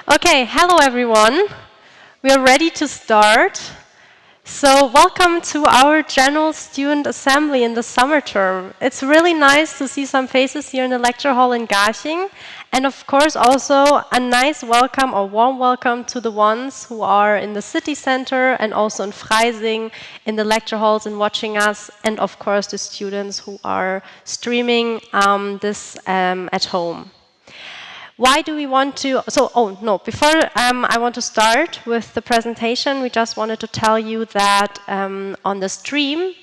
Okay, hello everyone. We are ready to start. So, welcome to our General Student Assembly in the summer term. It's really nice to see some faces here in the lecture hall in Garching. And of course, also a nice welcome or warm welcome to the ones who are in the city center and also in Freising, in the lecture halls and watching us. And of course, the students who are streaming this at home. Why do we want to, oh no, before I want to start with the presentation, we just wanted to tell you that on the stream,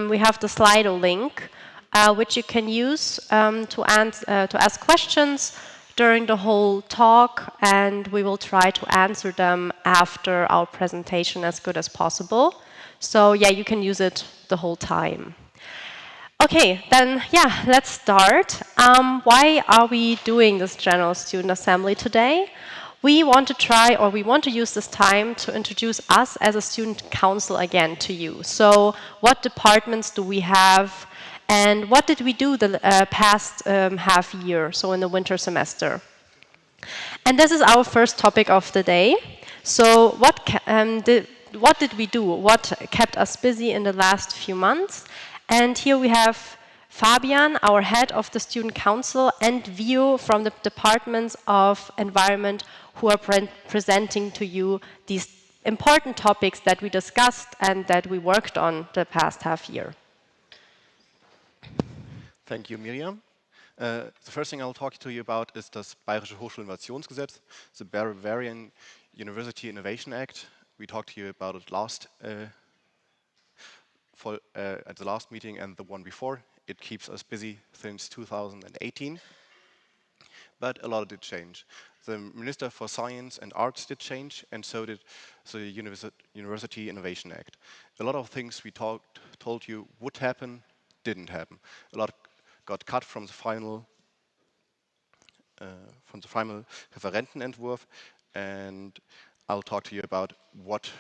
we have the Slido link, which you can use to ask questions during the whole talk, and we will try to answer them after our presentation as good as possible. So yeah, you can use it the whole time. Okay, then yeah, let's start. Why are we doing this General Student Assembly today? We want to try, or we want to use this time to introduce us as a student council again to you. So what departments do we have, and what did we do the past half year, so in the winter semester? And this is our first topic of the day. So what did we do? What kept us busy in the last few months? And here we have Fabian, our head of the student council, and Vio from the departments of environment, who are presenting to you these important topics that we discussed and that we worked on the past half year. Thank you, Miriam. The first thing I'll talk to you about is das Bayerische Hochschulinnovationsgesetz, the Bavarian University Innovation Act. We talked to you about it at the last meeting and the one before. It keeps us busy since 2018, but a lot did change. The Minister for Science and Arts did change, and so did the University Innovation Act. A lot of things we told you would happen didn't happen. A lot got cut from the final Referentenentwurf, and I'll talk to you about what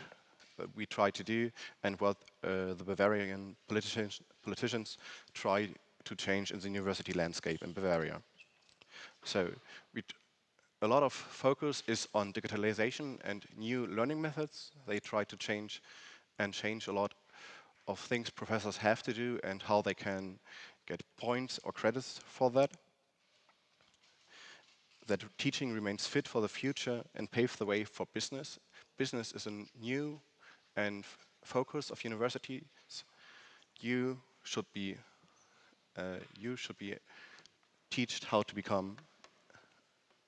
we try to do and what the Bavarian politicians try to change in the university landscape in Bavaria. So a lot of focus is on digitalization and new learning methods. They try to change a lot of things professors have to do and how they can get points or credits for that. That teaching remains fit for the future and pave the way for business. Business is a new and focus of universities. You should be taught how to become,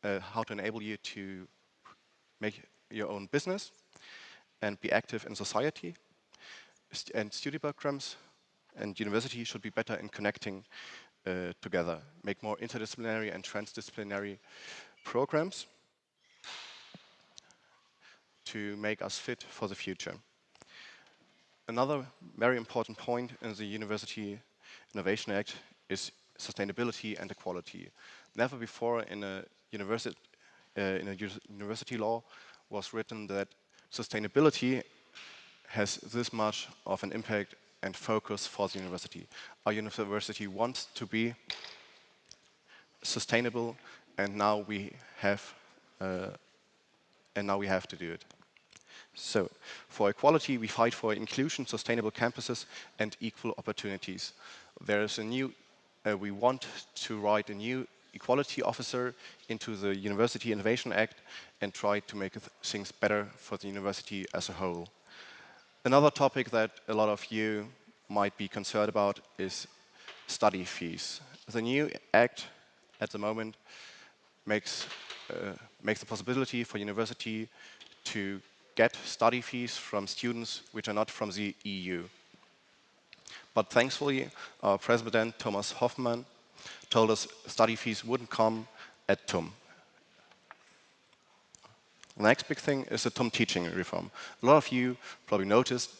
how to enable you to make your own business and be active in society. And study programs and university should be better in connecting together, make more interdisciplinary and transdisciplinary programs to make us fit for the future. Another very important point in the University Innovation Act is sustainability and equality. Never before in a university law was written that sustainability has this much of an impact and focus for the university. Our university wants to be sustainable, and now we have to do it. So, for equality, we fight for inclusion, sustainable campuses, and equal opportunities. There is we want to write a new equality officer into the University Innovation Act and try to make things better for the university as a whole. Another topic that a lot of you might be concerned about is study fees. The new act at the moment makes the possibility for university to get study fees from students which are not from the EU. But thankfully, our president, Thomas Hoffmann, told us study fees wouldn't come at TUM. The next big thing is the TUM teaching reform. A lot of you probably noticed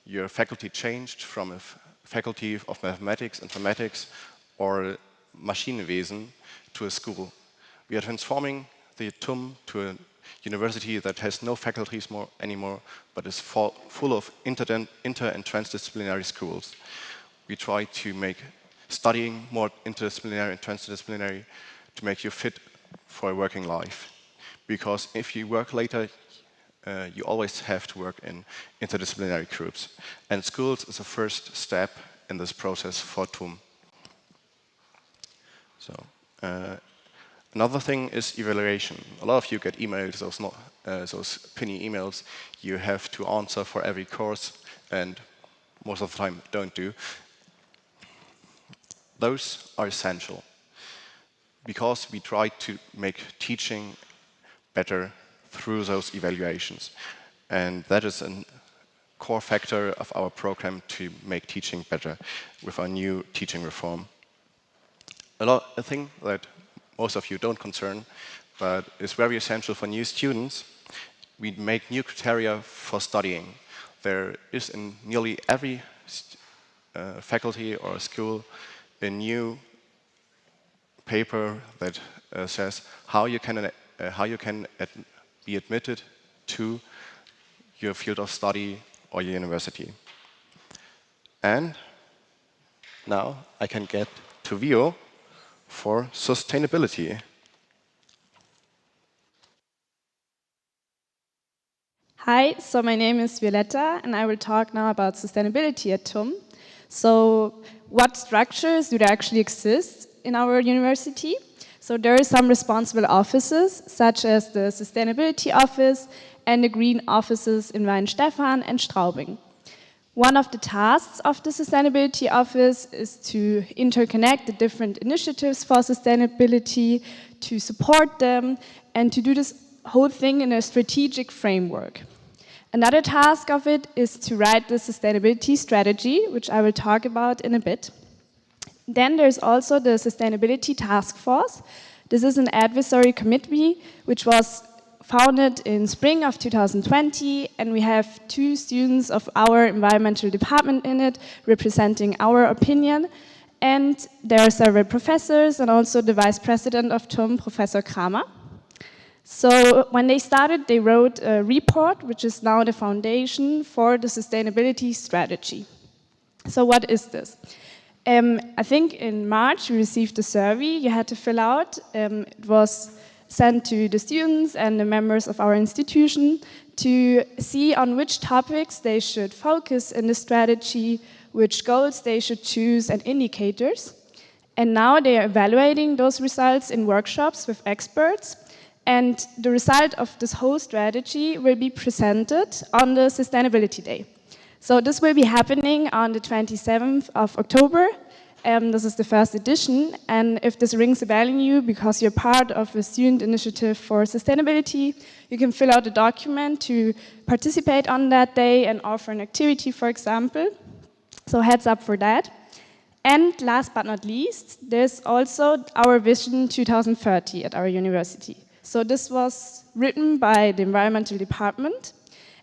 your faculty changed from a faculty of mathematics, informatics, or Maschinenwesen to a school. We are transforming the TUM to a university that has no faculties anymore, but is full of inter and transdisciplinary schools. We try to make studying more interdisciplinary and transdisciplinary to make you fit for a working life. because if you work later, you always have to work in interdisciplinary groups. And schools is a first step in this process for TUM. So, another thing is evaluation. A lot of you get emails, those penny emails you have to answer for every course, and most of the time don't do. Those are essential because we try to make teaching better through those evaluations. And that is a core factor of our program to make teaching better with our new teaching reform. A thing that most of you don't concern, but is very essential for new students, we make new criteria for studying. There is in nearly every faculty or school a new paper that says how you can be admitted to your field of study or your university. And now I can get to Vio for sustainability. Hi, so my name is Violetta, and I will talk now about sustainability at TUM. So, what structures do there actually exist in our university? So, there are some responsible offices, such as the Sustainability Office and the Green Offices in Weinstefan and Straubing. One of the tasks of the Sustainability Office is to interconnect the different initiatives for sustainability, to support them, and to do this whole thing in a strategic framework. Another task of it is to write the sustainability strategy, which I will talk about in a bit. Then there's also the Sustainability Task Force. This is an advisory committee which was founded in spring of 2020, and we have 2 students of our environmental department in it representing our opinion. And there are several professors and also the vice president of TUM, Professor Kramer. So when they started, they wrote a report, which is now the foundation for the sustainability strategy. So what is this? I think in March we received a survey you had to fill out. It was sent to the students and the members of our institution to see on which topics they should focus in the strategy, which goals they should choose and indicators. And now they are evaluating those results in workshops with experts. And the result of this whole strategy will be presented on the Sustainability Day. So this will be happening on the 27th of October. This is the first edition. And if this rings a bell in you because you're part of a student initiative for sustainability, you can fill out a document to participate on that day and offer an activity, for example. So heads up for that. And last but not least, there's also our Vision 2030 at our university. So this was written by the environmental department,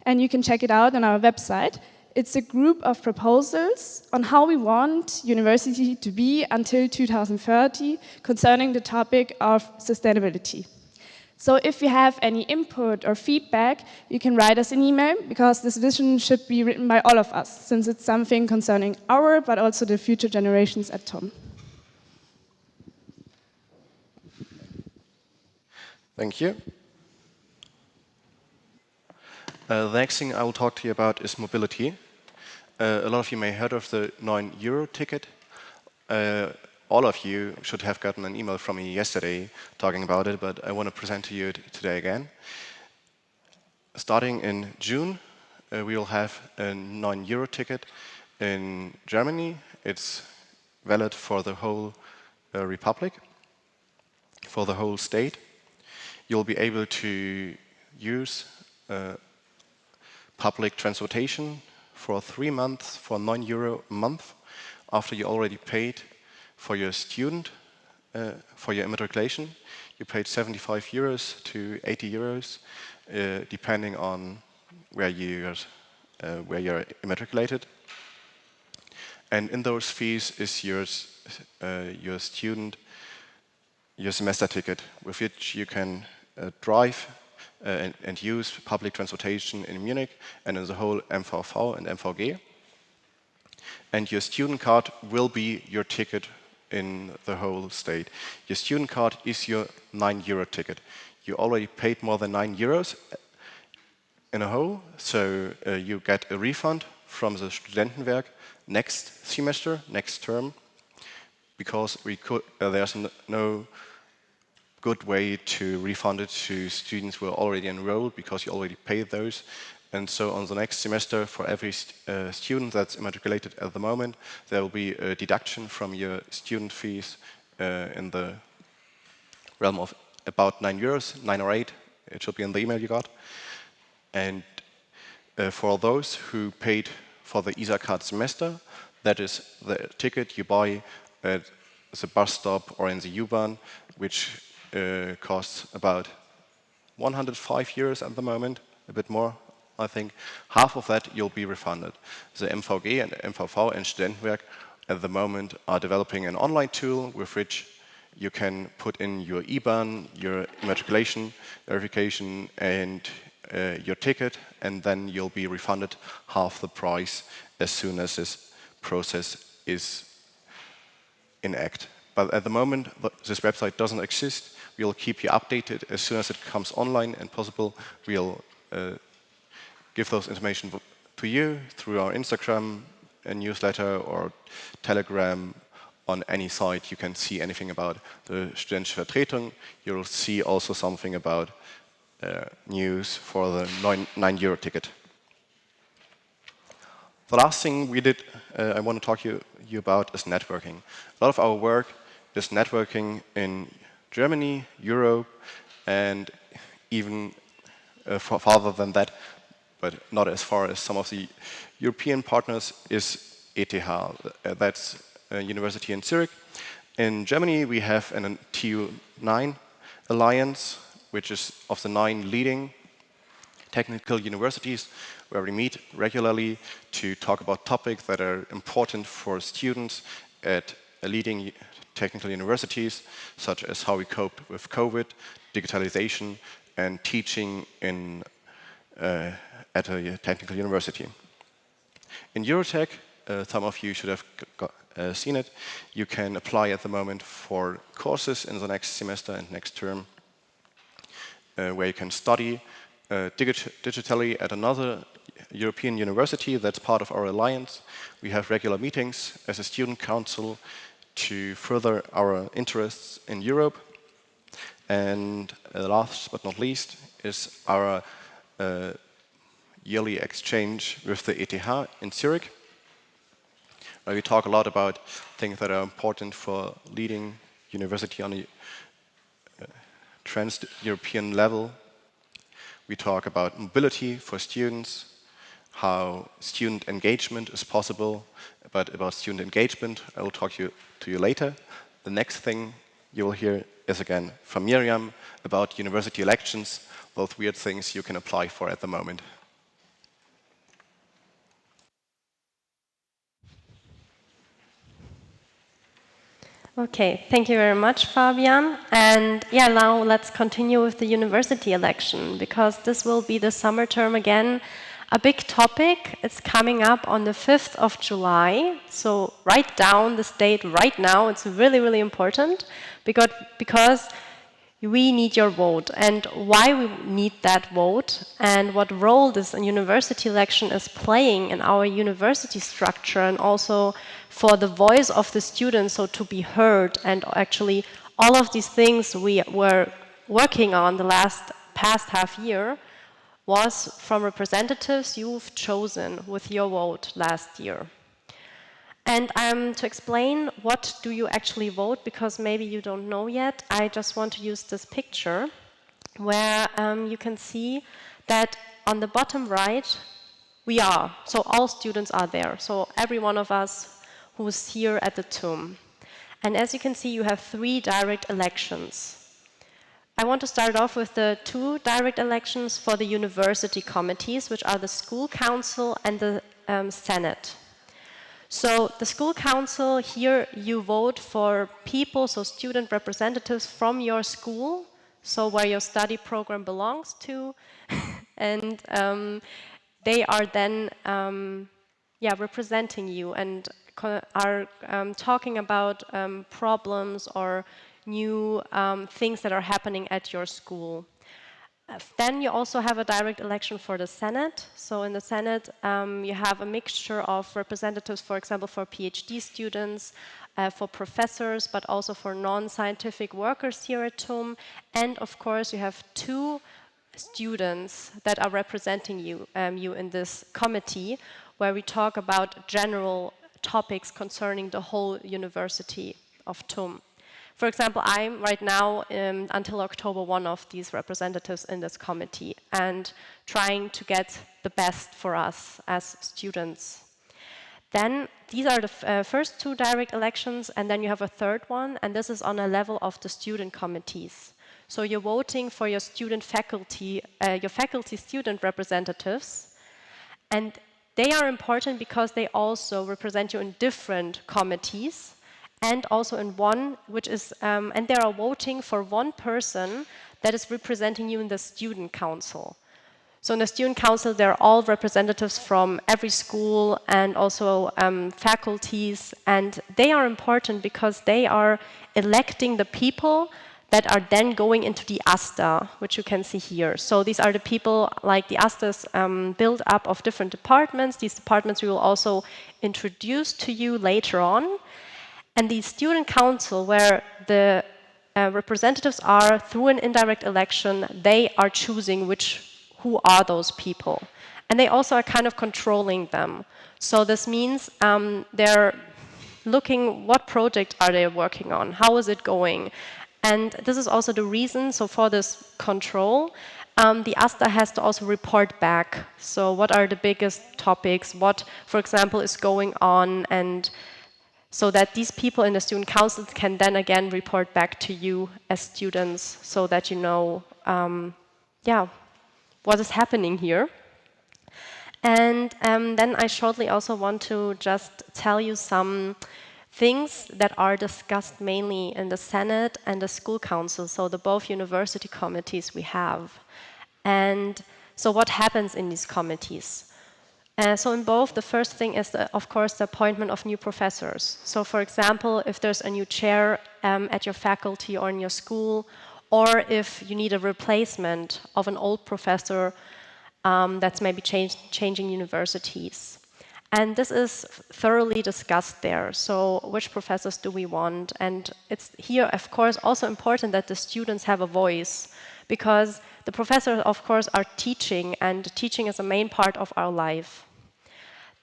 and you can check it out on our website. It's a group of proposals on how we want university to be until 2030 concerning the topic of sustainability. So if you have any input or feedback, you can write us an email, because this vision should be written by all of us, since it's something concerning our, but also the future generations at TUM. Thank you. The next thing I will talk to you about is mobility. A lot of you may have heard of the €9 ticket. All of you should have gotten an email from me yesterday talking about it, but I want to present to you today again. Starting in June, we will have a €9 ticket in Germany. It's valid for the whole republic, for the whole state. You'll be able to use public transportation for 3 months for €9 a month after you already paid for your student, for your immatriculation. You paid €75 to €80, depending on where you're immatriculated. And in those fees is your student, your semester ticket, with which you can drive and use public transportation in Munich and in the whole MVV and MVG. And your student card will be your ticket in the whole state. Your student card is your €9 ticket. you already paid more than €9 in a whole, so you get a refund from the Studentenwerk next semester, next term, because there's no good way to refund it to students who are already enrolled because you already paid those. And so on the next semester, for every student that's immatriculated at the moment, there will be a deduction from your student fees in the realm of about €9, 9 or 8. It should be in the email you got. And for those who paid for the ISA card semester, that is the ticket you buy at the bus stop or in the U-Bahn, which costs about €105 at the moment, a bit more, I think. Half of that you'll be refunded. The MVG and MVV and Studentenwerk at the moment are developing an online tool with which you can put in your IBAN, your immatriculation verification, and your ticket, and then you'll be refunded half the price as soon as this process is in act. But at the moment, this website doesn't exist. We'll keep you updated as soon as it comes online and possible. We'll give those information to you through our Instagram, a newsletter, or Telegram. On any site, you can see anything about the Studentische Vertretung. You'll see also something about news for the €9 ticket. The last thing we did, I want to talk to you about is networking. A lot of our work is networking in Germany, Europe, and even farther than that, but not as far as some of the European partners, is ETH. That's a university in Zurich. In Germany, we have an TU9 alliance, which is of the 9 leading technical universities, where we meet regularly to talk about topics that are important for students at leading technical universities, such as how we cope with COVID, digitalization, and teaching at a technical university. In Eurotech, some of you should have seen it, you can apply at the moment for courses in the next semester and next term, where you can study digitally at another European university that's part of our alliance. We have regular meetings as a student council to further our interests in Europe. And last but not least is our yearly exchange with the ETH in Zurich, where we talk a lot about things that are important for leading university on a trans-European level. We talk about mobility for students, how student engagement is possible, but about student engagement, I will talk to you later. The next thing you will hear is again from Miriam about university elections, both weird things you can apply for at the moment. Okay, thank you very much, Fabian. And yeah, now let's continue with the university election, because this will be the summer term again, a big topic. It's coming up on the 5th of July. So write down this date right now. It's really, really important because we need your vote, and why we need that vote, and what role this university election is playing in our university structure, and also for the voice of the students, so to be heard. And actually all of these things we were working on the past half year was from representatives you've chosen with your vote last year. And to explain what do you actually vote, because maybe you don't know yet, I just want to use this picture where you can see that on the bottom right, we are. So all students are there. So every one of us who's here at the tomb. And as you can see, you have 3 direct elections. I want to start off with the 2 direct elections for the university committees, which are the school council and the Senate. So the school council, here you vote for people, so student representatives from your school, so where your study program belongs to, and they are then representing you and are talking about problems or new things that are happening at your school. Then you also have a direct election for the Senate. So in the Senate, you have a mixture of representatives, for example, for PhD students, for professors, but also for non-scientific workers here at TUM. And of course, you have 2 students that are representing you, you in this committee, where we talk about general topics concerning the whole University of TUM. For example, I'm right now, until October, one of these representatives in this committee and trying to get the best for us as students. Then these are the first 2 direct elections, and then you have a third one, and this is on a level of the student committees. So you're voting for your faculty student representatives, and they are important because they also represent you in different committees and also in one, which is, and they are voting for one person that is representing you in the student council. So in the student council, they're all representatives from every school and also faculties, and they are important because they are electing the people that are then going into the ASTA, which you can see here. So these are the people, like the ASTA's build up of different departments. These departments we will also introduce to you later on. And the student council, where the representatives are through an indirect election, they are choosing who are those people. And they also are kind of controlling them. So this means they're looking what project are they working on, how is it going. And this is also the reason, so for this control, the ASTA has to also report back. So what are the biggest topics, what, for example, is going on, and so that these people in the student councils can then again report back to you as students so that you know, yeah, what is happening here. And then I shortly also want to just tell you some things that are discussed mainly in the Senate and the school council, so the both university committees we have. And so what happens in these committees? So in both, the first thing is, of course, the appointment of new professors. So for example, if there's a new chair at your faculty or in your school, or if you need a replacement of an old professor that's maybe changing universities. And this is thoroughly discussed there. So which professors do we want? And it's here, of course, also important that the students have a voice, because the professors, of course, are teaching, and teaching is a main part of our life.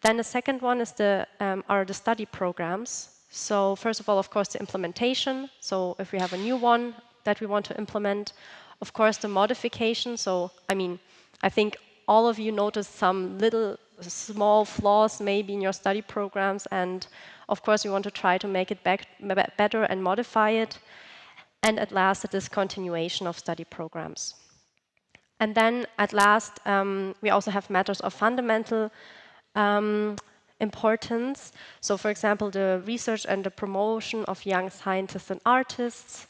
Then the second one is are the study programs. So first of all, of course, the implementation. So if we have a new one that we want to implement, of course, the modification. So, I mean, I think all of you noticed some little small flaws maybe in your study programs, and of course, we want to try to make it better and modify it. And at last, the discontinuation of study programs. And then at last, we also have matters of fundamental importance. So for example, the research and the promotion of young scientists and artists,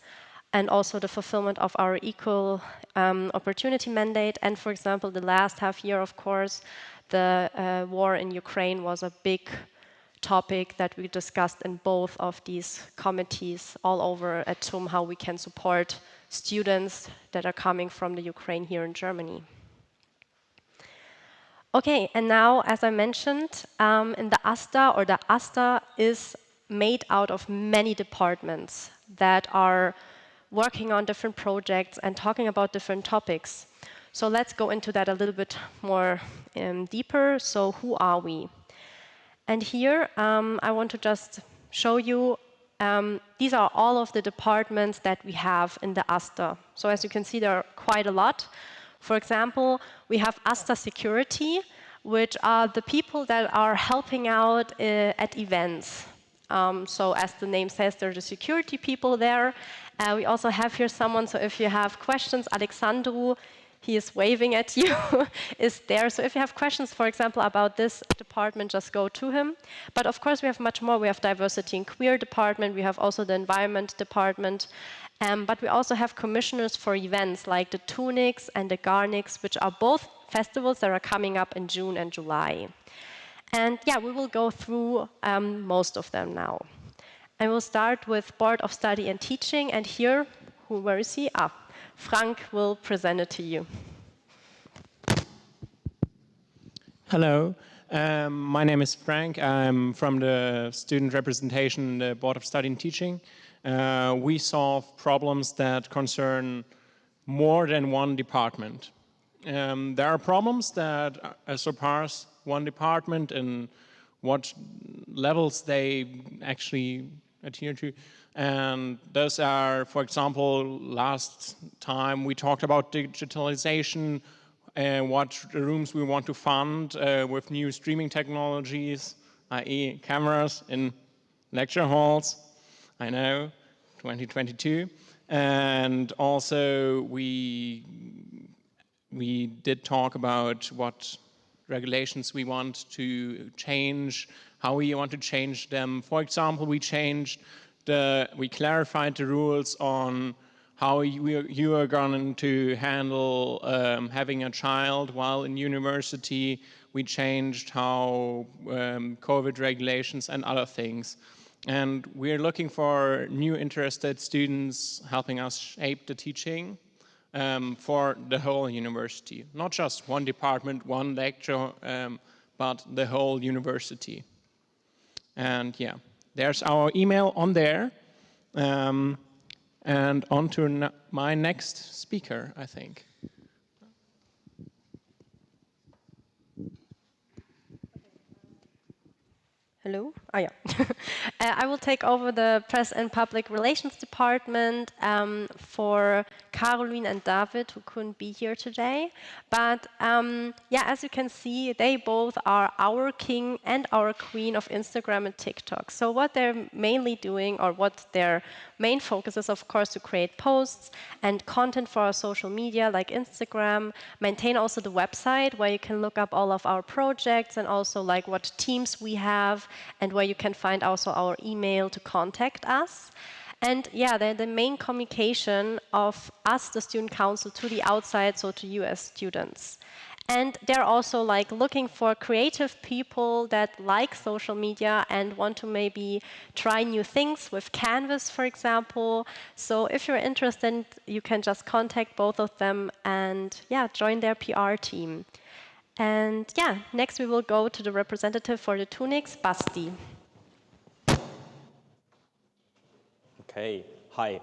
and also the fulfillment of our equal opportunity mandate. And for example, the last half year, of course, the war in Ukraine was a big topic that we discussed in both of these committees all over at TUM, how we can support students that are coming from the Ukraine here in Germany. Okay, and now, as I mentioned, in the ASTA, or the ASTA is made out of many departments that are working on different projects and talking about different topics. So let's go into that a little bit more deeper. So who are we? And here, I want to just show you, these are all of the departments that we have in the ASTA. So as you can see, there are quite a lot. For example, we have ASTA Security, which are the people that are helping out at events. So as the name says, there are the security people there. We also have here someone, so if you have questions, Alexandru, he is waving at you, is there. So if you have questions, for example, about this department, just go to him. But of course, we have much more. We have diversity and queer department. We have also the environment department. But we also have commissioners for events like the Tunics and the Garnics, which are both festivals that are coming up in June and July. And yeah, we will go through most of them now. I will start with Board of Study and Teaching. And here, where is he? Frank will present it to you. Hello, my name is Frank. I'm from the student representation, the Board of Study and Teaching. We solve problems that concern more than one department. There are problems that surpass one department and what levels they actually adhere to. And those are, for example, last time we talked about digitalization, what rooms we want to fund with new streaming technologies, i.e. cameras in lecture halls, I know, 2022. And also we did talk about what regulations we want to change, how we want to change them. For example, we clarified the rules on how you are going to handle having a child while in university. We changed how COVID regulations and other things. And we're looking for new interested students helping us shape the teaching for the whole university. Not just one department, one lecture, but the whole university. And yeah, there's our email on there. And on to my next speaker, I think. Hello? Yeah. I will take over the Press and Public Relations Department for Caroline and David, who couldn't be here today. But yeah, as you can see, they both are our king and our queen of Instagram and TikTok. So what they're mainly doing, or what their main focus is, of course, to create posts and content for our social media like Instagram, maintain also the website where you can look up all of our projects and also like what teams we have, and where you can find also our email to contact us. And yeah, they're the main communication of us, the student council, to the outside, so to you as students. And they're also like looking for creative people that like social media and want to maybe try new things with Canvas, for example. So if you're interested, you can just contact both of them and yeah, join their PR team. And yeah, next we will go to the representative for the Tunics, Basti. Okay, hi.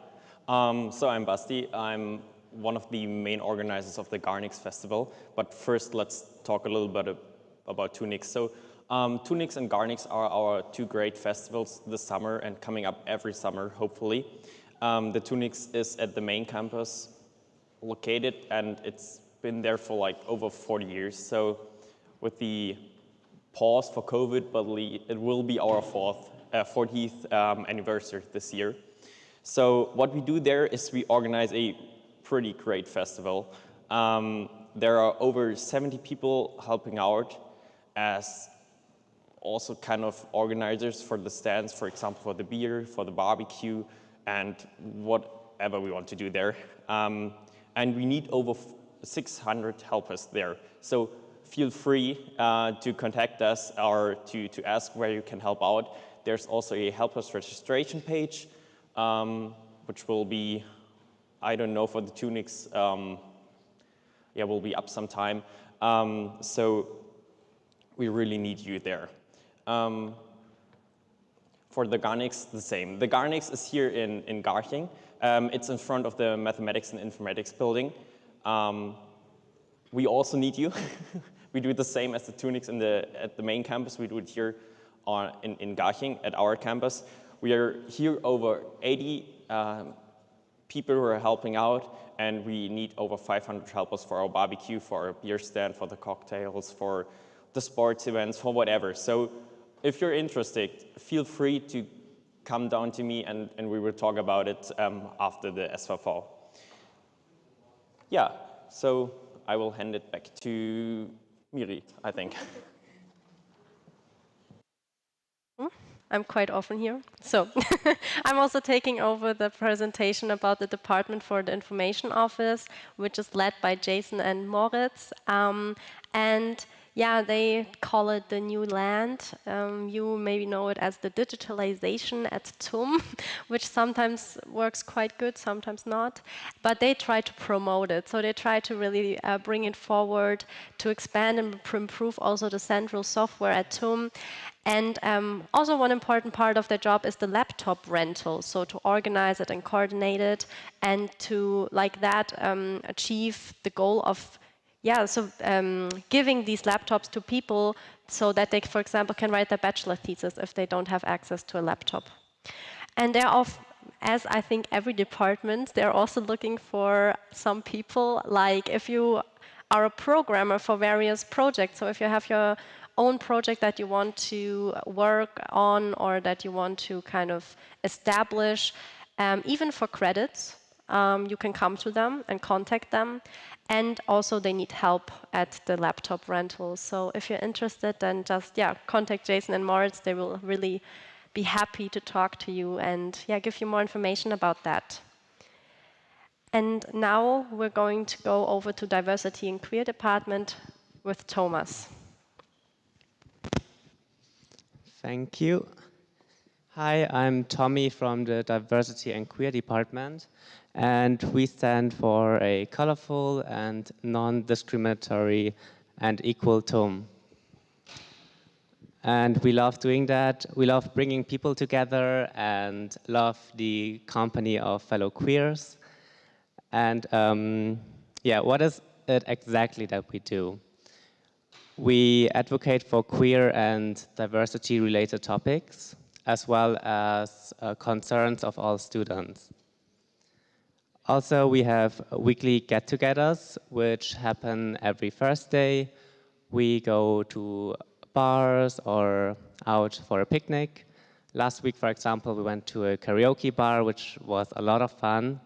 So I'm Basti. I'm one of the main organizers of the Garnix Festival. But first, let's talk a little bit about Tunics. So Tunics and Garnix are our two great festivals this summer and coming up every summer, hopefully. The Tunics is at the main campus located, and it's been there for like over 40 years. So with the pause for COVID, but it will be our 40th anniversary this year. So what we do there is we organize a pretty great festival. There are over 70 people helping out as also kind of organizers for the stands, for example, for the beer, for the barbecue, and whatever we want to do there. And we need over 600 helpers there. So feel free to contact us or to ask where you can help out. There's also a helpers registration page, which will be, I don't know, for the Tunics, yeah, will be up sometime. So we really need you there. For the Garnix, the same. The Garnix is here in Garching. It's in front of the Mathematics and Informatics building. We also need you. We do the same as the Tunics at the main campus. We do it here in Garching at our campus. We are here over 80 people who are helping out, and we need over 500 helpers for our barbecue, for our beer stand, for the cocktails, for the sports events, for whatever. So if you're interested, feel free to come down to me and we will talk about it after the SVV. Yeah, so I will hand it back to Miri, I think. I'm quite often here. So I'm also taking over the presentation about the Department for the Information Office, which is led by Jason and Moritz. And yeah, they call it the new land. You maybe know it as the digitalization at TUM, which sometimes works quite good, sometimes not. But they try to promote it. So they try to really bring it forward, to expand and improve also the central software at TUM. And also one important part of their job is the laptop rental. So to organize it and coordinate it and to, like that, achieve the goal of giving these laptops to people so that they, for example, can write their bachelor thesis if they don't have access to a laptop. And they're off, as I think every department, they're also looking for some people, like if you are a programmer for various projects, so if you have your own project that you want to work on or that you want to kind of establish, even for credits, you can come to them and contact them. And also they need help at the laptop rental. So if you're interested, then just contact Jason and Moritz. They will really be happy to talk to you and give you more information about that. And now we're going to go over to Diversity and Queer Department with Thomas. Thank you. Hi, I'm Tommy from the Diversity and Queer Department, and we stand for a colorful and non-discriminatory and equal TUM. And we love doing that. We love bringing people together and love the company of fellow queers. And what is it exactly that we do? We advocate for queer and diversity-related topics, as well as concerns of all students. Also, we have weekly get-togethers, which happen every Thursday. We go to bars or out for a picnic. Last week, for example, we went to a karaoke bar, which was a lot of fun.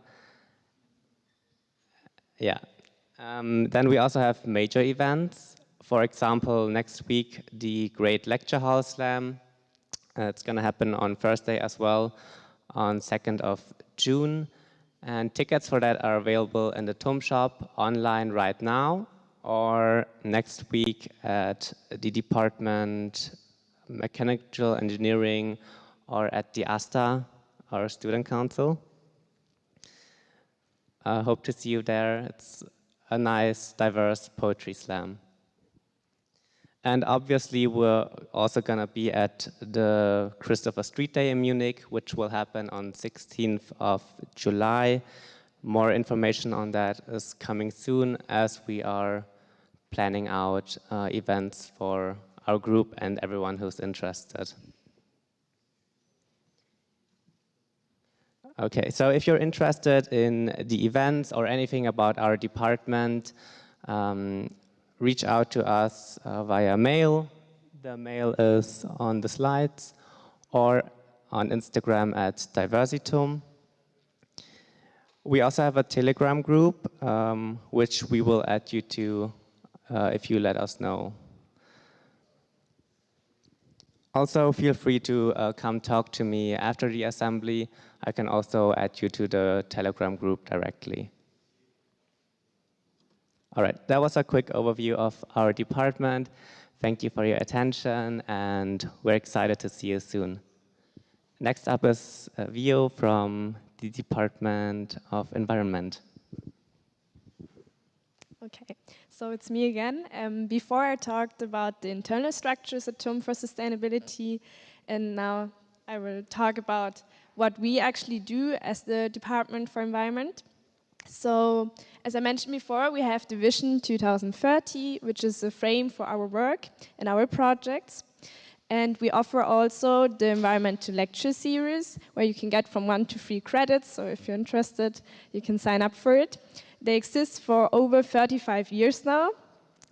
Then we also have major events. For example, next week, the Great Lecture Hall Slam. It's going to happen on Thursday as well, on 2nd of June. And tickets for that are available in the TUM shop online right now, or next week at the Department Mechanical Engineering or at the ASTA, our student council. I hope to see you there. It's a nice, diverse poetry slam. And obviously, we're also going to be at the Christopher Street Day in Munich, which will happen on 16th of July. More information on that is coming soon, as we are planning out events for our group and everyone who's interested. Okay, so if you're interested in the events or anything about our department, reach out to us via mail. The mail is on the slides, or on Instagram at Diversitum. We also have a Telegram group, which we will add you to if you let us know. Also, feel free to come talk to me after the assembly. I can also add you to the Telegram group directly. All right, that was a quick overview of our department. Thank you for your attention, and we're excited to see you soon. Next up is Vio from the Department of Environment. Okay, so it's me again. Before I talked about the internal structures at TUM for sustainability, and now I will talk about what we actually do as the Department for Environment. So, as I mentioned before, we have the Vision 2030, which is a frame for our work and our projects. And we offer also the environmental lecture series, where you can get from 1 to 3 credits. So if you're interested, you can sign up for it. They exist for over 35 years now,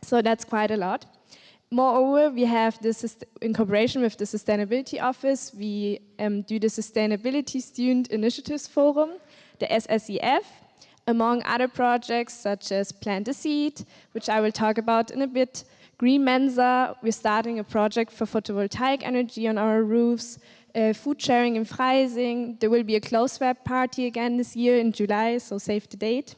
so that's quite a lot. Moreover, we have this, in cooperation with the Sustainability Office, we do the Sustainability Student Initiatives Forum, the SSEF, among other projects such as Plant a Seed, which I will talk about in a bit, Green Mensa, we're starting a project for photovoltaic energy on our roofs, food sharing in Freising, there will be a closed web party again this year in July, so save the date,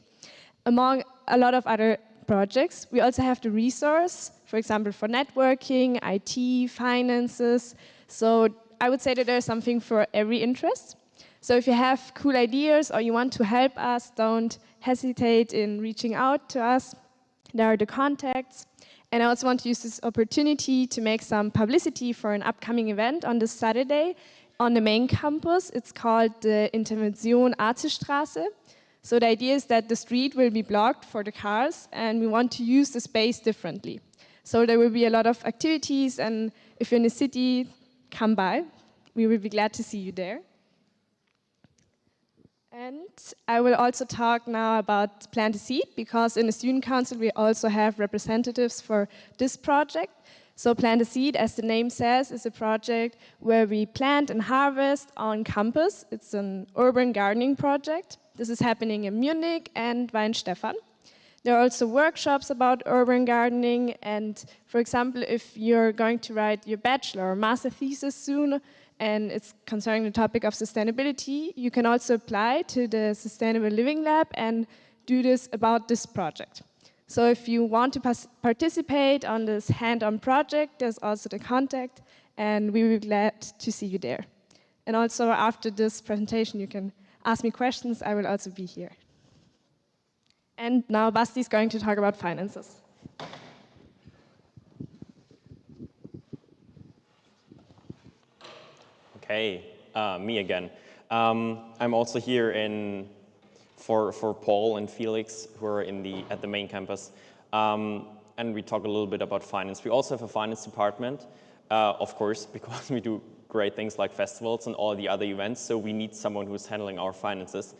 among a lot of other projects. We also have the resource, for example, for networking, IT, finances. So I would say that there's something for every interest. So if you have cool ideas or you want to help us, don't hesitate in reaching out to us. There are the contacts. And I also want to use this opportunity to make some publicity for an upcoming event on this Saturday on the main campus. It's called the Intervention Arzestraße. So the idea is that the street will be blocked for the cars, and we want to use the space differently. So there will be a lot of activities, and if you're in the city, come by. We will be glad to see you there. And I will also talk now about Plant a Seed, because in the Student Council we also have representatives for this project. So Plant a Seed, as the name says, is a project where we plant and harvest on campus. It's an urban gardening project. This is happening in Munich and Weinstefan. There are also workshops about urban gardening, and for example, if you're going to write your bachelor or master thesis soon, and it's concerning the topic of sustainability, you can also apply to the Sustainable Living Lab and do this about this project. So if you want to participate on this hand-on project, there's also the contact, and we will be glad to see you there. And also after this presentation, you can ask me questions. I will also be here. And now Basti is going to talk about finances. Okay, me again. I'm also here for Paul and Felix, who are at the main campus, and we talk a little bit about finance. We also have a finance department, of course, because we do great things like festivals and all the other events, so we need someone who's handling our finances.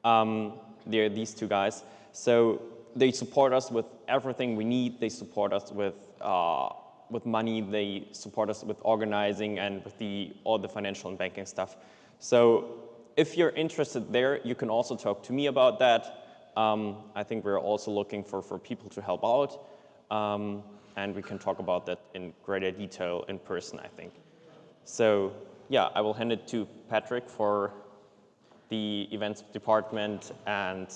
They're these two guys. So they support us with everything we need. They support us with money. They support us with organizing and with all the financial and banking stuff. So if you're interested there, you can also talk to me about that. I think we're also looking for people to help out. And we can talk about that in greater detail in person, I think. So yeah, I will hand it to Patrick for the events department and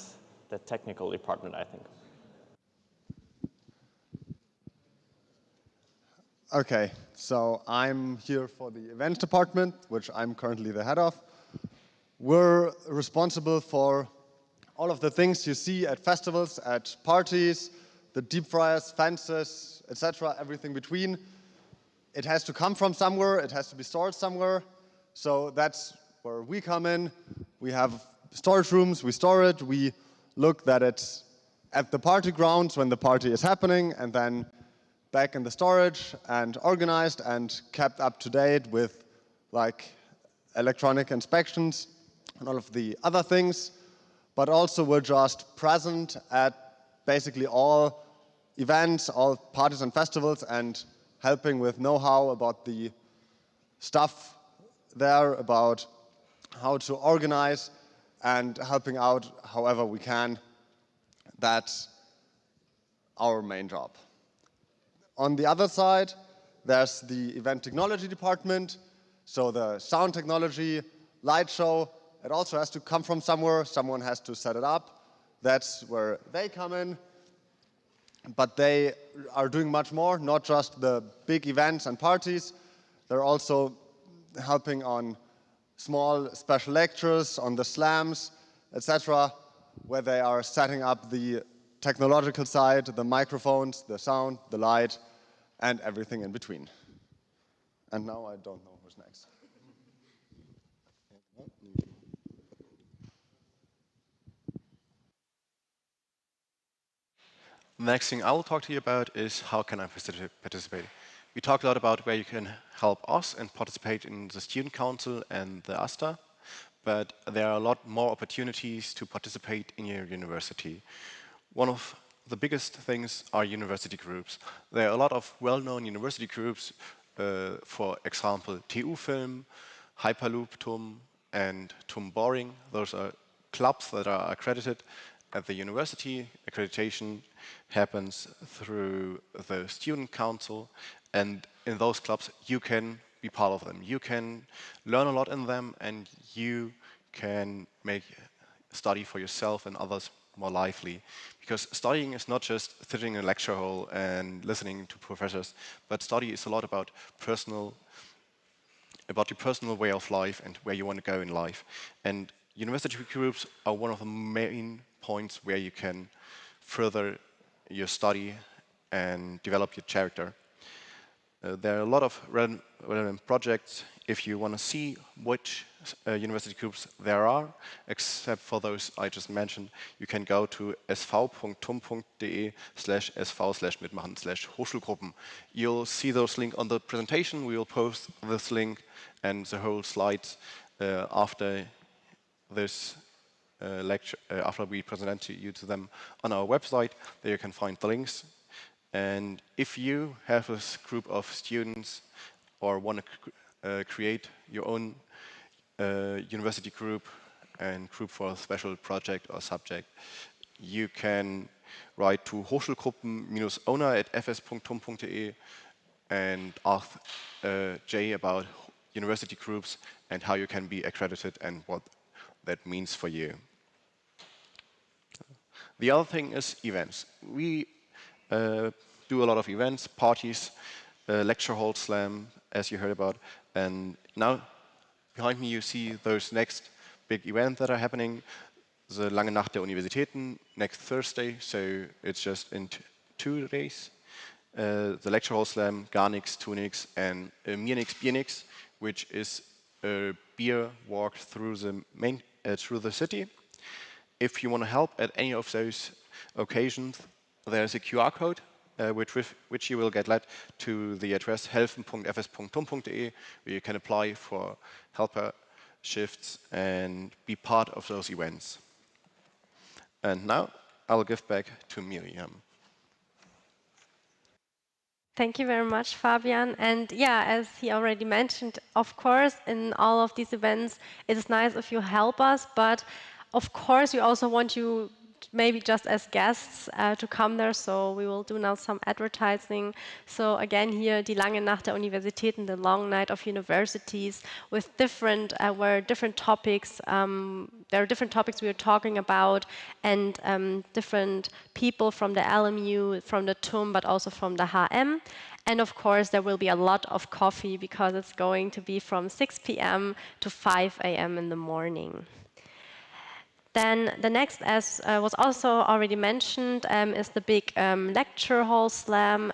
the technical department, I think. Okay, so I'm here for the events department, which I'm currently the head of. We're responsible for all of the things you see at festivals, at parties, the deep fryers, fences, etc., everything between. It has to come from somewhere, it has to be stored somewhere, so that's where we come in. We have storage rooms, we store it, we look that it's at the party grounds when the party is happening, and then back in the storage and organized and kept up to date with like electronic inspections and all of the other things. But also we're just present at basically all events, all parties and festivals, and helping with know-how about the stuff there, about how to organize, and helping out however we can. That's our main job. On the other side, there's the event technology department, so the sound technology, light show. It also has to come from somewhere. Someone has to set it up. That's where they come in. But they are doing much more, not just the big events and parties. They're also helping on small special lectures, on the slams, etc., where they are setting up the technological side, the microphones, the sound, the light, and everything in between. And now I don't know who's next. The next thing I will talk to you about is how can I participate. We talked a lot about where you can help us and participate in the Student Council and the ASTA, but there are a lot more opportunities to participate in your university. One of the biggest things are university groups. There are a lot of well-known university groups, for example, TU Film, Hyperloop TUM, and TUM Boring. Those are clubs that are accredited at the university. Accreditation happens through the student council, and in those clubs you can be part of them. You can learn a lot in them, and you can study for yourself and others more lively. Because studying is not just sitting in a lecture hall and listening to professors, but study is a lot about your personal way of life and where you want to go in life. And university groups are one of the main points where you can further your study and develop your character. There are a lot of relevant projects. If you want to see which university groups there are, except for those I just mentioned, you can go to sv.tum.de/sv/mitmachen/Hochschulgruppen. You'll see those links on the presentation. We will post this link and the whole slides after this lecture, after we present to them on our website. There you can find the links. And if you have a group of students or want to create your own university group and group for a special project or subject, you can write to hochschulgruppen-owner@fs.tum.de and ask Jay about university groups and how you can be accredited and what that means for you. The other thing is events. We do a lot of events, parties, lecture hall slam, as you heard about. And now, behind me, you see those next big events that are happening. The Lange Nacht der Universitäten next Thursday, so it's just in 2 days. The lecture hall slam, Garnix, Tunix, and Mirnix, Biernix, which is a beer walk through the city. If you want to help at any of those occasions, there's a QR code which you will get led to the address helfen.fs.tum.de, where you can apply for helper shifts and be part of those events. And now I'll give back to Miriam. Thank you very much, Fabian. And yeah, as he already mentioned, of course, in all of these events, it is nice if you help us, but of course, we also want you maybe just as guests to come there, so we will do now some advertising. So again here, die lange Nacht der Universitäten, the long night of universities, with different topics. There are different topics we are talking about, and different people from the LMU, from the TUM, but also from the HM. And of course, there will be a lot of coffee because it's going to be from 6 p.m. to 5 a.m. in the morning. Then the next, as was also already mentioned, is the big lecture hall slam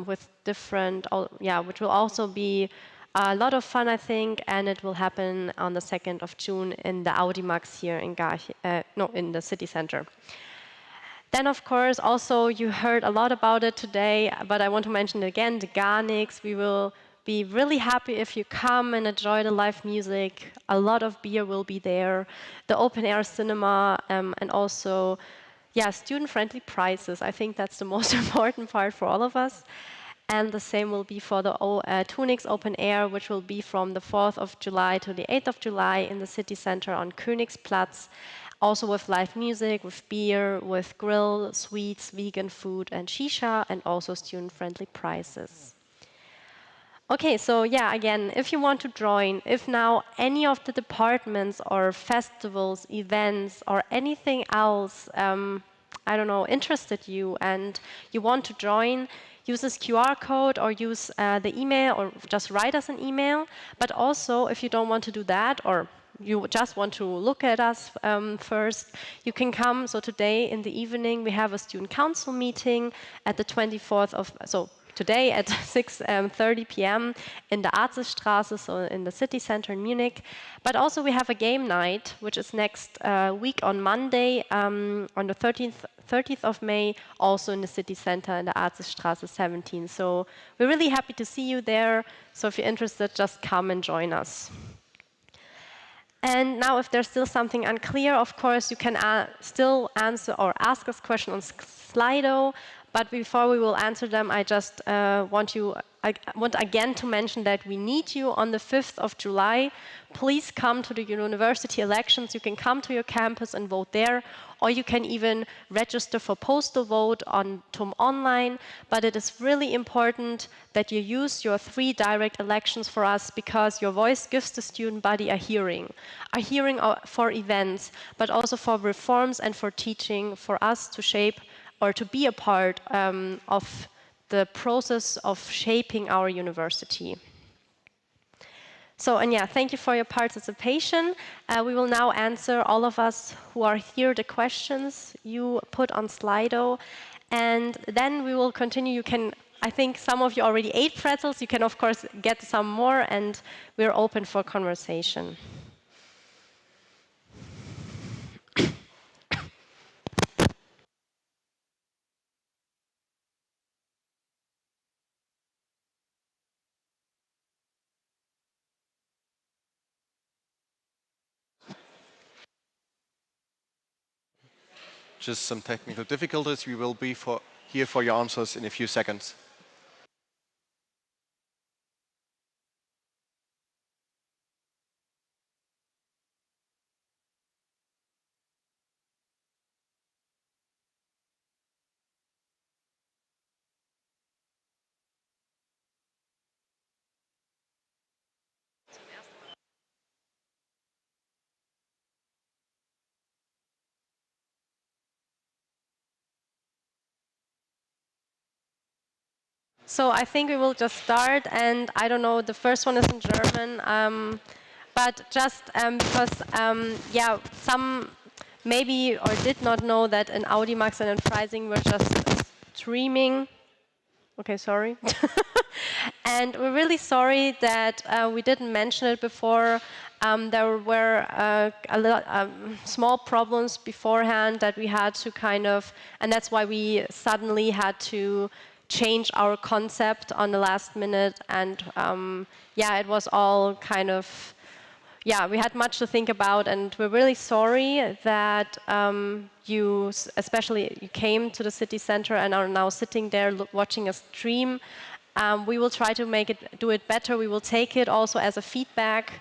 with different, which will also be a lot of fun, I think, and it will happen on the 2nd of June in the Audimax here in in the city center. Then, of course, also you heard a lot about it today, but I want to mention it again, the Garnix. We will be really happy if you come and enjoy the live music. A lot of beer will be there, the open air cinema, and also, student-friendly prices. I think that's the most important part for all of us. And the same will be for the Tunix Open Air, which will be from the 4th of July to the 8th of July in the city center on Königsplatz. Also with live music, with beer, with grill, sweets, vegan food, and shisha, and also student-friendly prices. Okay, so again, if you want to join, if now any of the departments or festivals, events, or anything else, I don't know, interested you and you want to join, use this QR code or use the email or just write us an email. But also, if you don't want to do that or you just want to look at us first, you can come. So today in the evening, we have a student council meeting at the 24th of, today at 6:30 p.m. in the Arzesstraße, so in the city center in Munich. But also we have a game night, which is next week on Monday, on the 30th of May, also in the city center in the Arzesstraße 17. So we're really happy to see you there. So if you're interested, just come and join us. And now if there's still something unclear, of course, you can still answer or ask us questions on Slido, But before we will answer them, I just I want again to mention that we need you on the 5th of July. Please come to the university elections. You can come to your campus and vote there, or you can even register for postal vote on TUM Online. But it is really important that you use your 3 direct elections for us, because your voice gives the student body a hearing for events, but also for reforms and for teaching, for us to shape or to be a part of the process of shaping our university. So, and yeah, thank you for your participation. We will now answer, all of us who are here, the questions you put on Slido. And then we will continue. You can, I think some of you already ate pretzels. You can, of course, get some more, and we're open for conversation. Just some technical difficulties. We will be here for your answers in a few seconds. So I think we will just start, and I don't know, the first one is in German, but just because, yeah, some maybe or did not know that in Audimax and in Freising we're just streaming. Okay, sorry. And we're really sorry that we didn't mention it before. There were a lot small problems beforehand that we had to kind of, and that's why we suddenly had to change our concept on the last minute. And yeah, it was all kind of, yeah, we had much to think about, and we're really sorry that especially you came to the city center and are now sitting there watching a stream. We will try to do it better. We will take it also as a feedback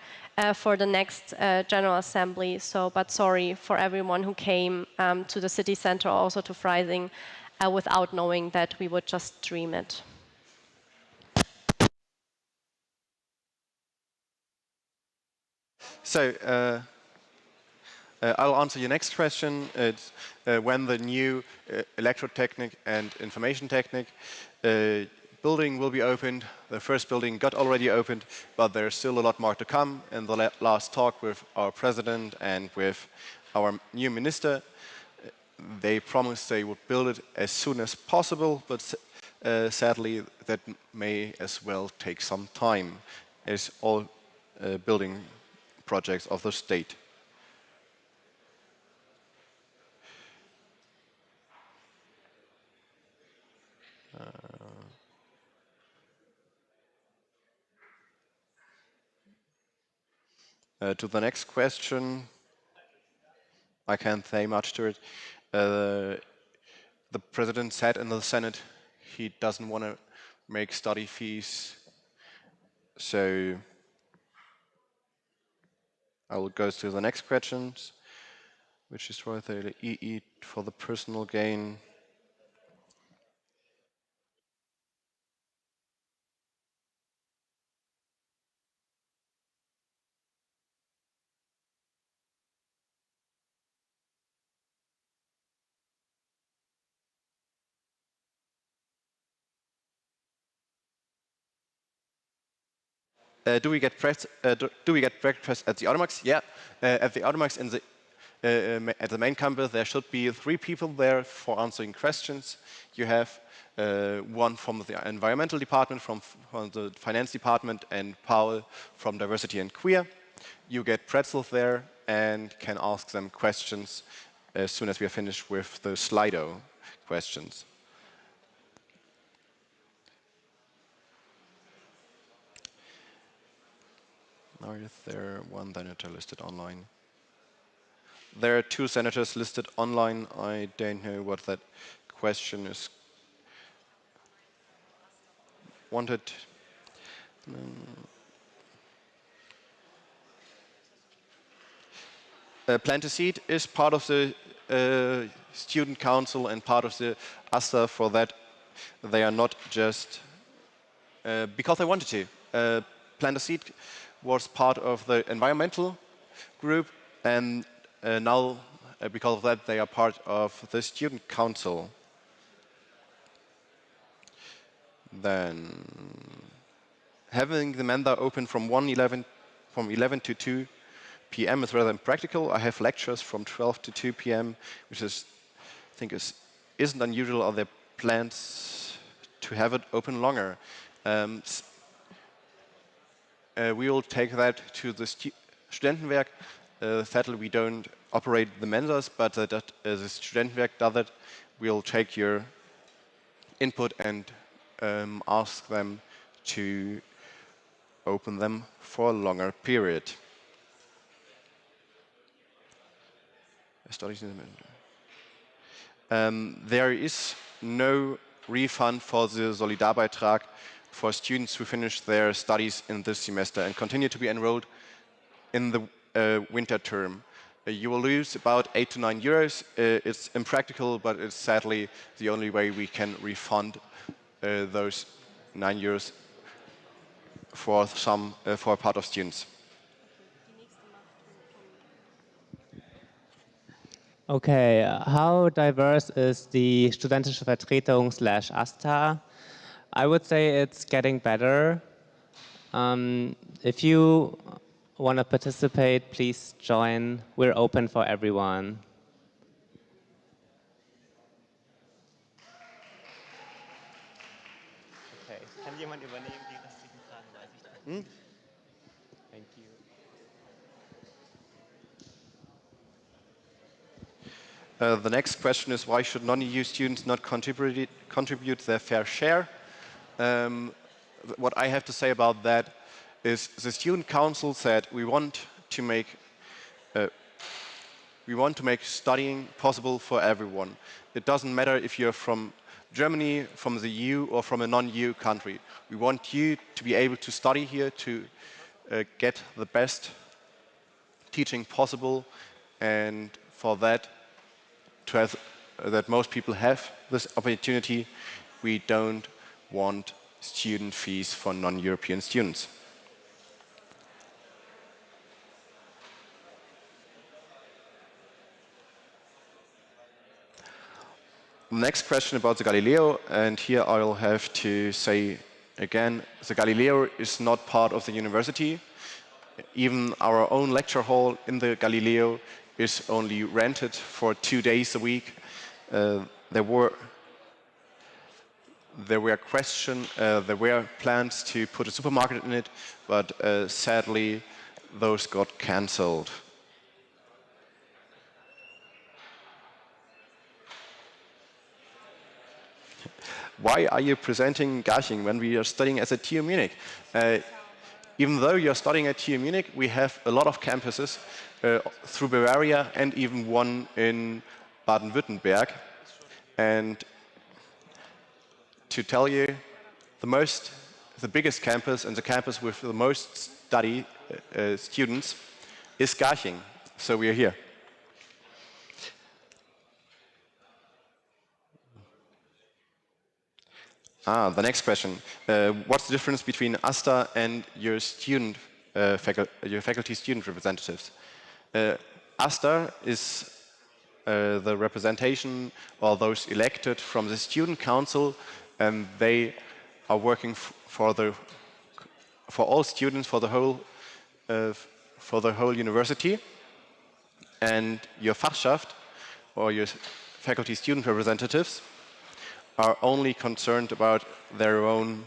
for the next General Assembly. So, but sorry for everyone who came to the city center, also to Freising, without knowing that we would just stream it. So, I'll answer your next question. It's when the new electrotechnic and information technic building will be opened. The first building got already opened, but there's still a lot more to come. In the last talk with our president and with our new minister, they promised they would build it as soon as possible, but sadly that may as well take some time, as all building projects of the state. To the next question, I can't say much to it. The president said in the Senate he doesn't want to make study fees, so I will go to the next questions, which is for the EE for the personal gain. Do we get breakfast at the Automax? Yeah, at the Automax at the main campus there should be 3 people there for answering questions. You have one from the environmental department, from the finance department, and Paul from diversity and queer. You get pretzels there and can ask them questions as soon as we are finished with the Slido questions. Are there one senator listed online? There are 2 senators listed online. I don't know what that question is wanted. Plant a Seed is part of the student council and part of the ASTA. For that, they are not just because they wanted to. Plant a Seed was part of the environmental group, and now, because of that, they are part of the student council. Then, having the Menda open from 11 to 2 p.m. is rather impractical. I have lectures from 12 to 2 p.m., which is, I think, isn't unusual. Are there plans to have it open longer? We will take that to the Studentenwerk. Sadly, we don't operate the Mensas, but the Studentenwerk does it. We'll take your input and ask them to open them for a longer period. There is no refund for the Solidarbeitrag for students who finish their studies in this semester and continue to be enrolled in the winter term. You will lose about 8 to 9 euros. It's impractical, but it's sadly the only way we can refund those 9 euros for for a part of students. Okay, how diverse is the studentische Vertretung / AStA? I would say it's getting better. If you want to participate, please join. We're open for everyone. Okay, kann jemand übernehmen die restlichen Fragen? Weiß ich dann. Thank you. The next question is, why should non-EU students not contribute their fair share? What I have to say about that is the student council said we want to make studying possible for everyone. It doesn't matter if you're from Germany, from the EU, or from a non-EU country. We want you to be able to study here, to get the best teaching possible, and for that, that most people have this opportunity, we don't want student fees for non-European students. Next question about the Galileo, and here I'll have to say again, the Galileo is not part of the university. Even our own lecture hall in the Galileo is only rented for 2 days a week. There were plans to put a supermarket in it, but sadly those got cancelled. Why are you presenting Garching when we are studying at the TU Munich? Even though you're studying at TU Munich, we have a lot of campuses through Bavaria and even one in Baden-Württemberg. And to tell you, the biggest campus and the campus with the most students is Garching. So we are here. The next question. What's the difference between AStA and your faculty student representatives? AStA is the representation or those elected from the student council, and they are working for all students for the whole university. And your Fachschaft or your faculty student representatives are only concerned about their own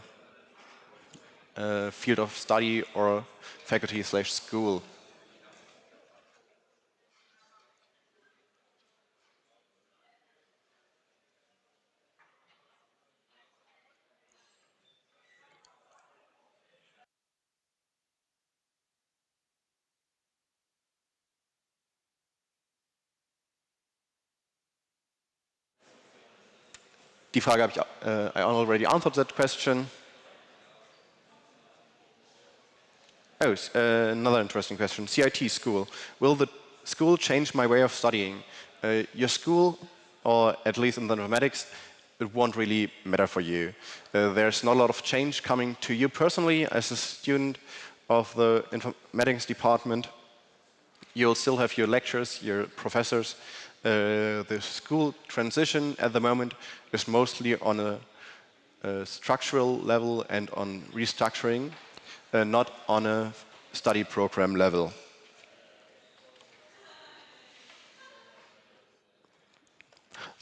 field of study or faculty/school. Die Frage habe I already answered that question. Oh, another interesting question. CIT school. Will the school change my way of studying? Your school, or at least in the mathematics, it won't really matter for you. There's not a lot of change coming to you personally as a student of the informatics department. You'll still have your lectures, your professors. The school transition at the moment is mostly on a structural level and on restructuring, not on a study program level.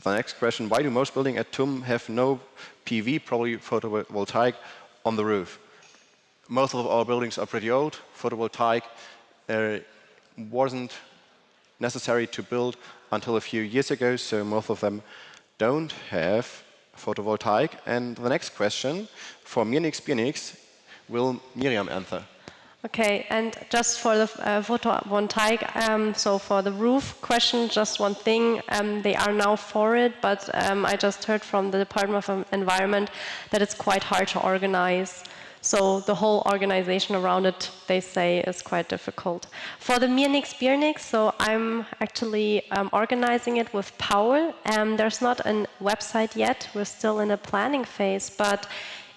The next question, why do most buildings at TUM have no PV, probably photovoltaic, on the roof? Most of our buildings are pretty old. Photovoltaic wasn't necessary to build until a few years ago, so most of them don't have photovoltaic. And the next question, for Munich, will Miriam answer? Okay, and just for the photovoltaic, so for the roof question, just one thing, they are now for it, but I just heard from the Department of Environment that it's quite hard to organize. So the whole organization around it, they say, is quite difficult. For the Munich, so I'm actually organizing it with Paul. There's not a website yet, we're still in a planning phase, but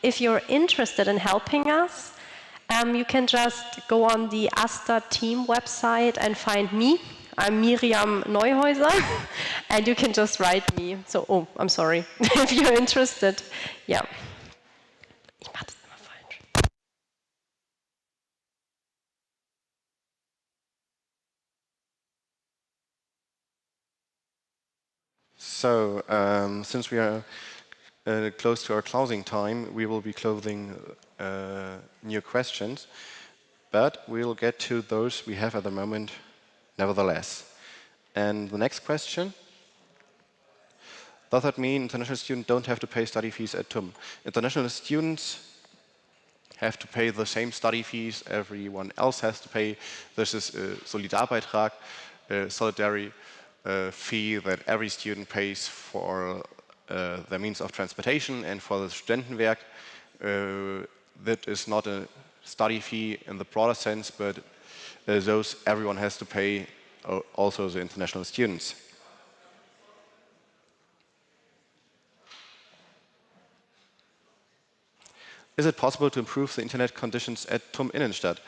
if you're interested in helping us, you can just go on the ASTA team website and find me. I'm Miriam Neuhäuser, and you can just write me. So, oh, I'm sorry, if you're interested. Yeah. Ich mach das immer falsch. So, since we are close to our closing time, we will be closing new questions, but we'll get to those we have at the moment nevertheless. And the next question, does that mean international students don't have to pay study fees at TUM? International students have to pay the same study fees everyone else has to pay. This is a Solidarbeitrag, a solidary fee that every student pays for their means of transportation and for the Studentenwerk. That is not a study fee in the broader sense, but those everyone has to pay, also the international students. Is it possible to improve the internet conditions at TUM Innenstadt?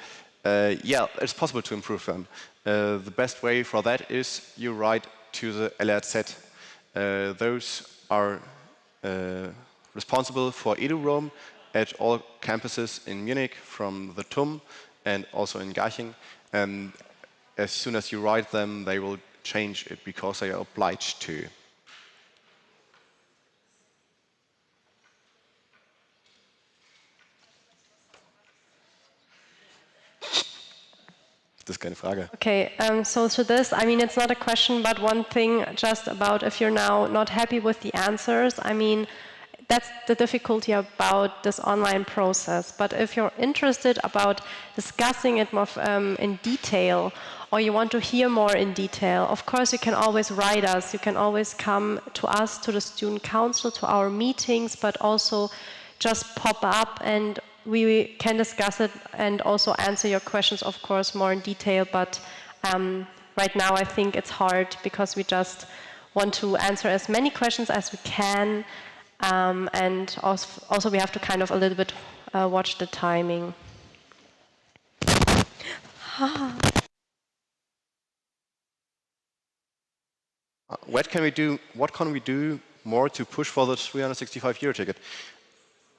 Yeah, it's possible to improve them. The best way for that is you write to the LRZ. Those are responsible for EduRoam at all campuses in Munich, from the TUM and also in Garching. And as soon as you write them, they will change it because they are obliged to. Das ist keine Frage. Okay, so to this, I mean, it's not a question, but one thing just about if you're now not happy with the answers, I mean, that's the difficulty about this online process. But if you're interested about discussing it more in detail, or you want to hear more in detail, of course you can always write us. You can always come to us, to the student council, to our meetings, but also just pop up and we can discuss it and also answer your questions, of course, more in detail. But right now I think it's hard because we just want to answer as many questions as we can. And also we have to kind of a little bit watch the timing. What can we do more to push for the 365 euro ticket?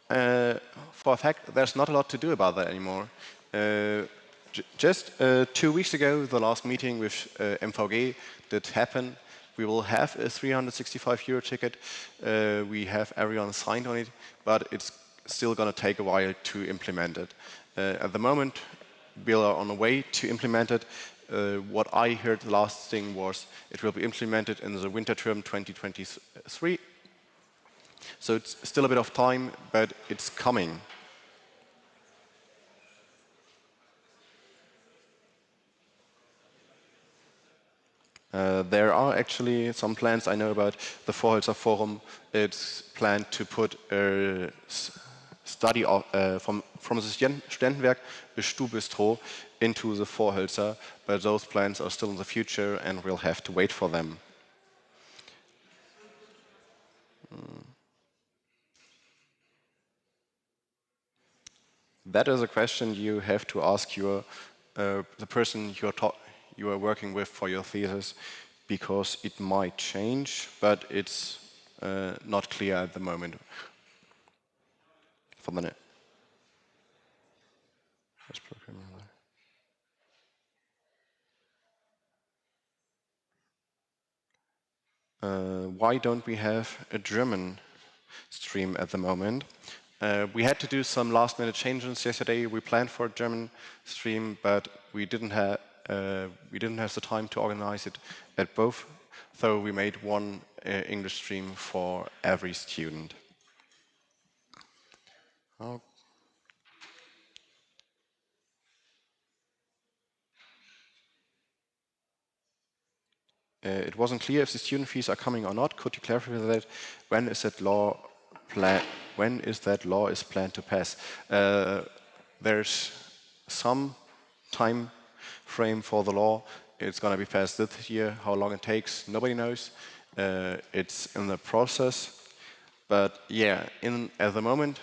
For a fact, there's not a lot to do about that anymore. Just 2 weeks ago, the last meeting with MVG did happen. We will have a 365 euro ticket. We have everyone signed on it, but it's still going to take a while to implement it. At the moment, we are on the way to implement it. What I heard the last thing was it will be implemented in the winter term 2023. So it's still a bit of time, but it's coming. There are actually some plans I know about. The Vorholzer Forum, it's planned to put a study from the Studentenwerk Stubistro into the Vorhölzer, but those plans are still in the future and we'll have to wait for them. That is a question you have to ask your the person you are working with for your thesis, because it might change, but it's not clear at the moment. For the net. Why don't we have a German stream at the moment? We had to do some last-minute changes yesterday. We planned for a German stream, but we didn't have the time to organize it at both. So we made one English stream for every student. Oh. It wasn't clear if the student fees are coming or not. Could you clarify that? When is that law is planned to pass? There's some time frame for the law. It's going to be passed this year. How long it takes, nobody knows. It's in the process. But yeah, at the moment,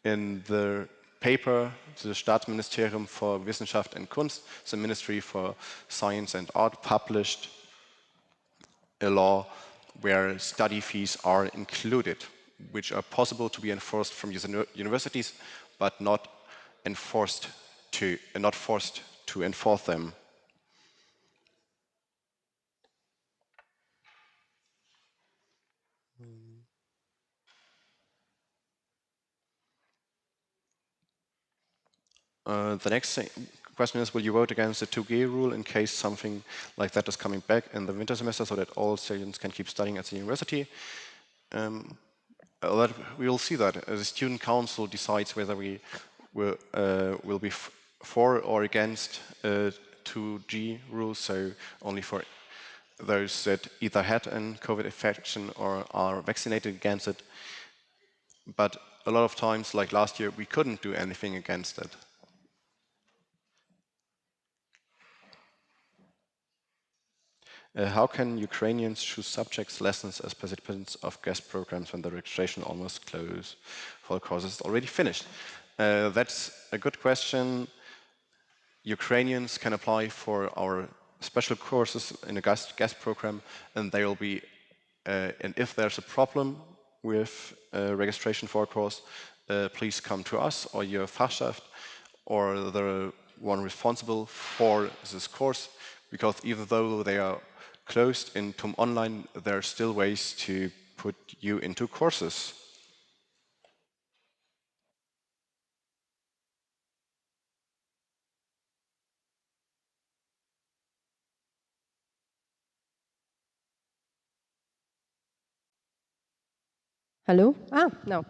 in the paper, the Staatsministerium for Wissenschaft und Kunst, the Ministry for Science and Art, published a law where study fees are included, which are possible to be enforced from universities, but not forced to enforce them. The next question is, will you vote against the 2G rule in case something like that is coming back in the winter semester so that all students can keep studying at the university? We will see that. The student council decides whether we will be for or against 2G rules, so only for those that either had a COVID infection or are vaccinated against it. But a lot of times, like last year, we couldn't do anything against it. How can Ukrainians choose subjects, lessons as participants of guest programs when the registration almost closed for the courses already finished? That's a good question. Ukrainians can apply for our special courses in a guest program, and they will be. And if there's a problem with registration for a course, please come to us or your Fachschaft or the one responsible for this course, because even though they are closed in TUM Online, there are still ways to put you into courses. Hello? No.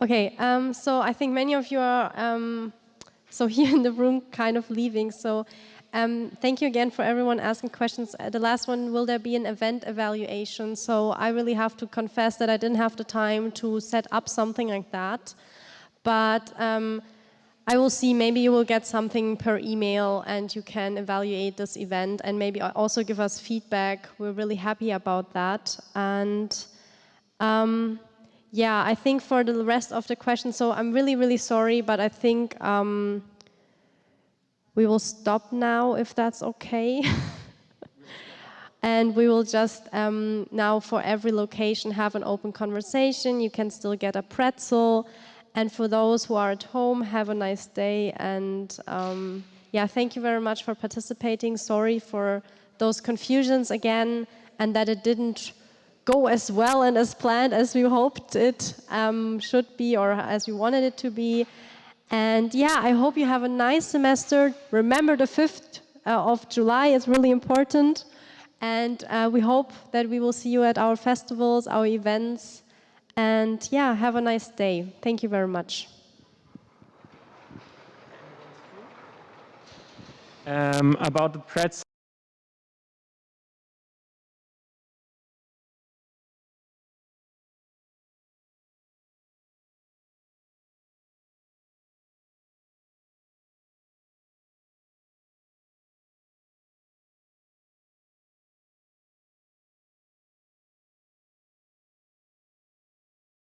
Okay, so I think many of you are so here in the room kind of leaving. So thank you again for everyone asking questions. The last one, will there be an event evaluation? So I really have to confess that I didn't have the time to set up something like that. But I will see, maybe you will get something per email and you can evaluate this event and maybe also give us feedback. We're really happy about that. And yeah, I think for the rest of the questions, so I'm really, really sorry, but I think we will stop now, if that's okay. And we will just now for every location have an open conversation. You can still get a pretzel. And for those who are at home, have a nice day. And yeah, thank you very much for participating. Sorry for those confusions again, and that it didn't go as well and as planned as we hoped it should be, or as we wanted it to be. And yeah, I hope you have a nice semester. Remember the 5th of July is really important. And we hope that we will see you at our festivals, our events. And yeah, have a nice day. Thank you very much. About the pretzel.